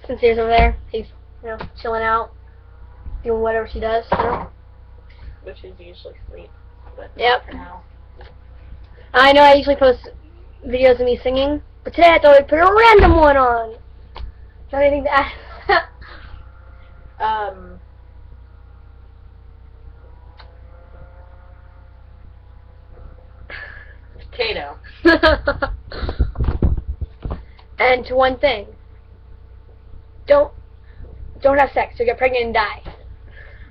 Syncere's over there. He's, chilling out, doing whatever she does, Which is usually sleep. But yep. For now. I know I usually post videos of me singing, but today I thought I'd put a random one on. Got anything to add? Potato. And to one thing. Don't have sex. You'll get pregnant and die.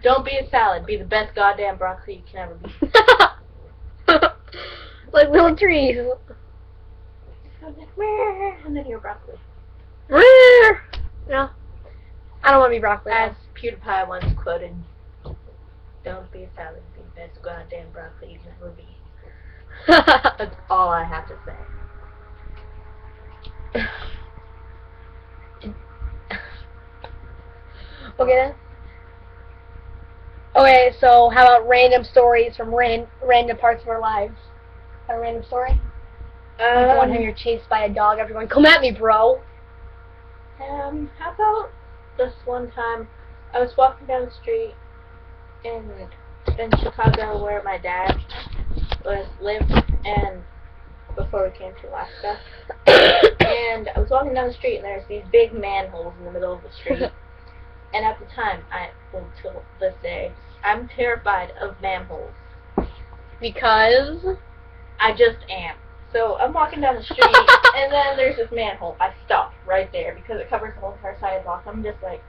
Don't be a salad. Be the best goddamn broccoli you can ever be. Like little trees. And then you're broccoli. No. I don't want to be broccoli. As PewDiePie once quoted, don't be a salad. Be the best goddamn broccoli you can ever be. That's all I have to say. Okay then. Okay, so how about random stories from random parts of our lives? A random story? Like one time you're chased by a dog after going, come at me, bro. How about this one time I was walking down the street in Chicago where my dad lived, and before we came to Alaska, and I was walking down the street and there's these big manholes in the middle of the street. And at the time, until this day, I'm terrified of manholes. Because? I just am. So I'm walking down the street, and then there's this manhole. I stop right there because it covers the whole entire sidewalk. I'm just like,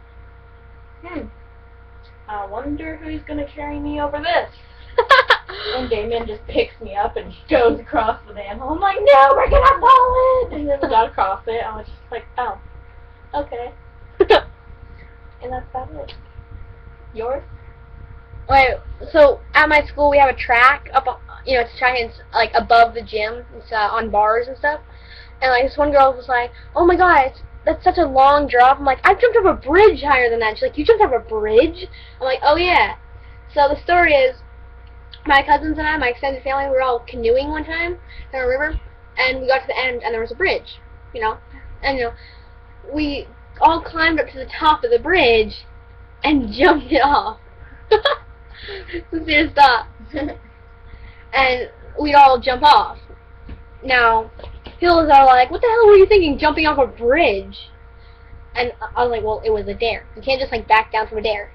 I wonder who's going to carry me over this. And Damien just picks me up and goes across the manhole. I'm like, no, we're going to fall in! And then we got across it. I was just like, oh, okay. And that's about it. Yours? Wait, so at my school we have a track up, it's a track and it's like above the gym. It's on bars and stuff. And like this one girl was like, "Oh my God, that's such a long drop." I'm like, "I've jumped over a bridge higher than that." She's like, "You jumped over a bridge?" I'm like, "Oh yeah." So the story is, my cousins and I, my extended family, we were all canoeing one time down a river, and we got to the end and there was a bridge, and we all climbed up to the top of the bridge and jumped it off. Sincere, stop. And we'd all jump off. Now, people are like, what the hell were you thinking, jumping off a bridge? And I was like, well, it was a dare. You can't just, back down from a dare.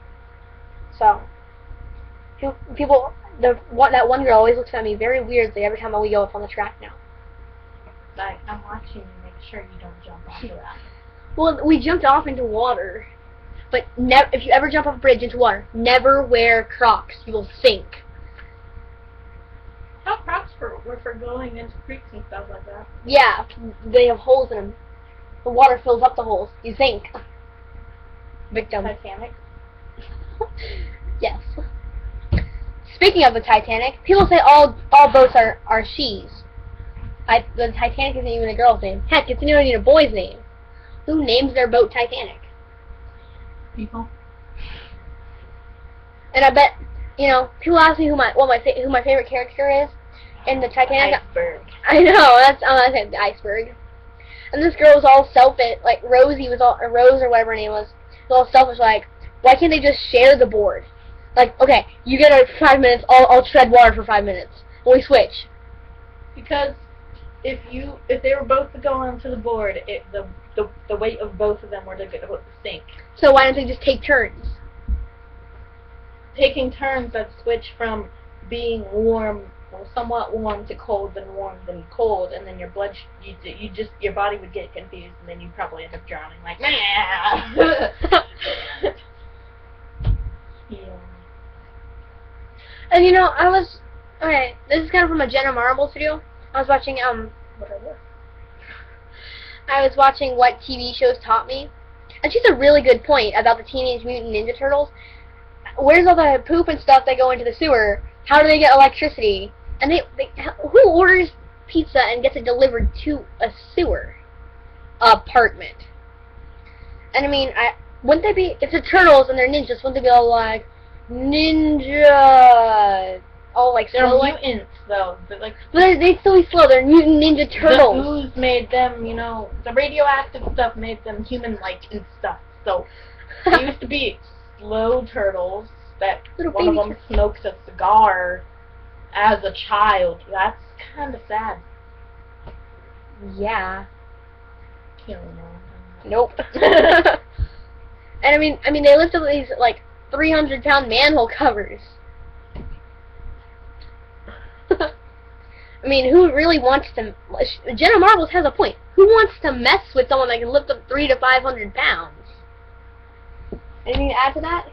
So, that one girl always looks at me very weirdly every time we go up on the track now. Like, I'm watching you, make sure you don't jump onto that. Well, we jumped off into water. But if you ever jump off a bridge into water, never wear Crocs. You will sink. How Crocs were for going into creeks and stuff like that? Yeah, they have holes in them. The water fills up the holes. You sink. Victim. Titanic? Yes. Speaking of the Titanic, people say all boats are she's. The Titanic isn't even a girl's name. Heck, it's not even a boy's name. Who names their boat Titanic? People. And I bet, people ask me who my favorite character is in the Titanic. Iceberg. I know, I'm not saying the iceberg. And this girl was all selfish, like Rose or whatever her name was all selfish, like, why can't they just share the board? Like, okay, you get it for 5 minutes, I'll tread water for 5 minutes. And we switch. Because if they were both to go onto the board, the weight of both of them were to sink. So why don't they just take turns? Taking turns, that switch from being warm, or somewhat warm, to cold, then warm, then cold, and then your your body would get confused, and then you'd probably end up drowning. Like, nah. Yeah. And this is kind of from a Jenna Marbles video. I was watching What TV Shows Taught Me. And she's a really good point about the Teenage Mutant Ninja Turtles. Where's all the poop and stuff that go into the sewer? How do they get electricity? And who orders pizza and gets it delivered to a sewer apartment? And wouldn't they be, if the turtles and they're ninjas, wouldn't they be all like, ninja? All like they're slow, mutants, though. though. But, like, But they still be slow. They're Mutant Ninja Turtles. The ooze made them, you know, the radioactive stuff made them human-like and stuff. So they used to be slow turtles that Little one of baby them smokes a cigar as a child. That's kind of sad. Yeah. You don't know. Nope. And I mean, they lift up these like 300-pound manhole covers. I mean, who really wants to? Jenna Marbles has a point. Who wants to mess with someone that can lift up 300 to 500 pounds? Anything to add to that?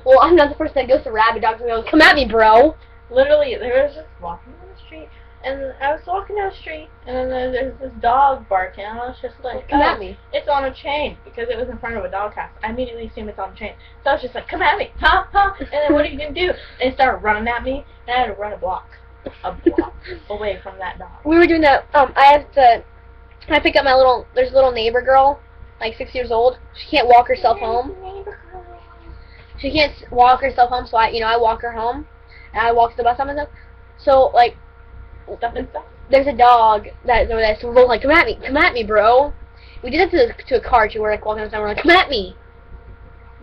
Well, I'm not the person that goes to rabid dogs and goes, "Come at me, bro." Literally, there was just walking down the street, and I was walking down the street, and then there's this dog barking, and I was just like, "Come at me." It's on a chain, because it was in front of a doghouse. I immediately assumed it's on a chain. So I was just like, "Come at me, huh, huh?" And then what are you going to do? And it started running at me, and I had to run a block away from that dog. We were doing that. I pick up my there's a little neighbor girl, like 6 years old. She can't walk herself home. She can't walk herself home, so I walk her home, and I walk to the bus stop and stuff. So, like, there's a dog that's over there, so we're both like, "Come at me, bro." We did it to a car too. We're like walking down the we're like, "Come at me."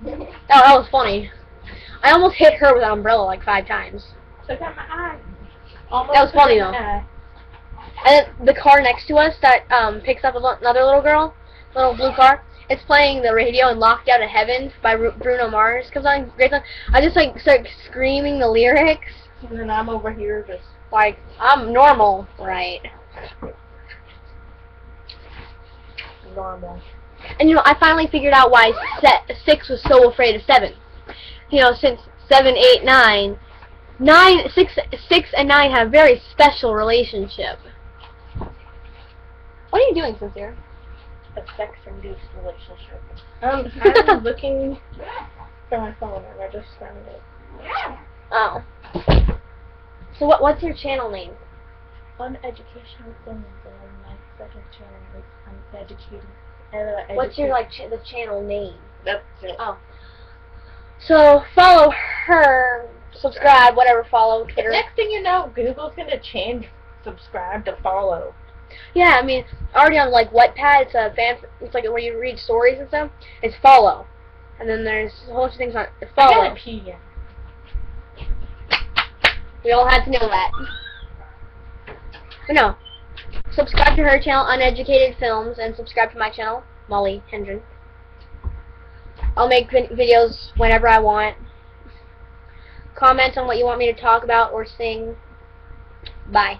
That was funny. I almost hit her with an umbrella like 5 times. Took out my eye. That was funny though. And then the car next to us that picks up another little girl, little blue car. It's playing the radio, and "Locked Out of Heaven" by Bruno Mars comes on. Great song. I just like start screaming the lyrics. And then I'm over here just like, I'm normal, right? Normal. And I finally figured out why 6 was so afraid of 7. Since 7, 8, 9, 6 and 9 have a very special relationship. What are you doing, Syncere? A sex-induced relationship. I'm looking for my phone, and I just found it. Oh. So what's your channel name? Uneducational Films, and my second channel is Uneducated. What's your the channel name? That's it. Oh. So follow her, subscribe, whatever, follow Twitter. Next thing you know, Google's gonna change subscribe to follow. Yeah, I mean, already on like Wattpad, it's like where you read stories and stuff. It's follow, and then there's a whole bunch of things on follow. I gotta pee. We all had to know that. But no, subscribe to her channel, Uneducated Films, and subscribe to my channel, Molly Hendren. I'll make videos whenever I want. Comment on what you want me to talk about or sing. Bye.